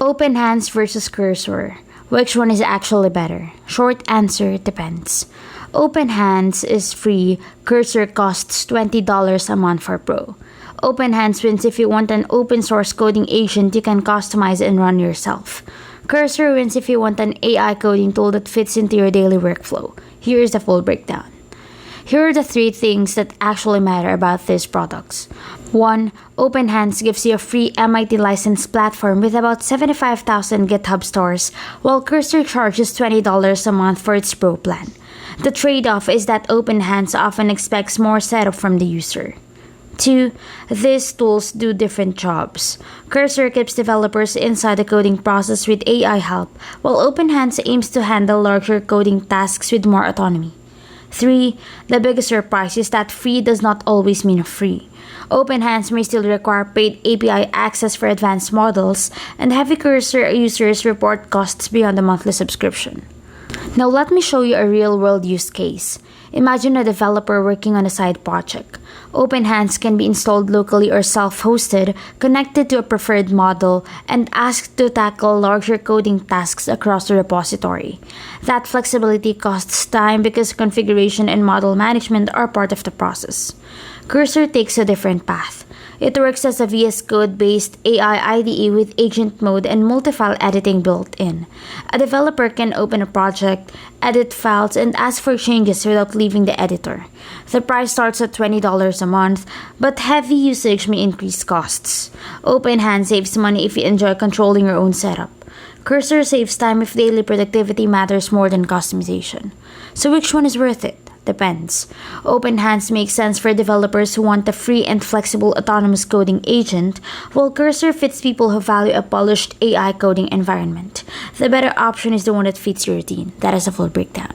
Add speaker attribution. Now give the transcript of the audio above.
Speaker 1: OpenHands versus Cursor. Which one is actually better? Short answer, depends. OpenHands is free, Cursor costs $20 a month for Pro. OpenHands wins if you want an open source coding agent you can customize and run yourself. Cursor wins if you want an AI coding tool that fits into your daily workflow. Here is the full breakdown. Here are the 3 things that actually matter about these products. 1. OpenHands gives you a free MIT licensed platform with about 75,000 GitHub stores, while Cursor charges $20 a month for its Pro plan. The trade-off is that OpenHands often expects more setup from the user. 2. These tools do different jobs. Cursor keeps developers inside the coding process with AI help, while OpenHands aims to handle larger coding tasks with more autonomy. 3. The biggest surprise is that free does not always mean free. OpenHands may still require paid API access for advanced models, and heavy Cursor users report costs beyond the monthly subscription. Now let me show you a real-world use case. Imagine a developer working on a side project. OpenHands can be installed locally or self-hosted, connected to a preferred model, and asked to tackle larger coding tasks across the repository. That flexibility costs time because configuration and model management are part of the process. Cursor takes a different path. It works as a VS Code-based AI IDE with agent mode and multi-file editing built in. A developer can open a project, edit files, and ask for changes without leaving the editor. The price starts at $20 a month, but heavy usage may increase costs. OpenHands saves money if you enjoy controlling your own setup. Cursor saves time if daily productivity matters more than customization. So which one is worth it? Depends. OpenHands makes sense for developers who want a free and flexible autonomous coding agent, while Cursor fits people who value a polished AI coding environment. The better option is the one that fits your routine. That is a full breakdown.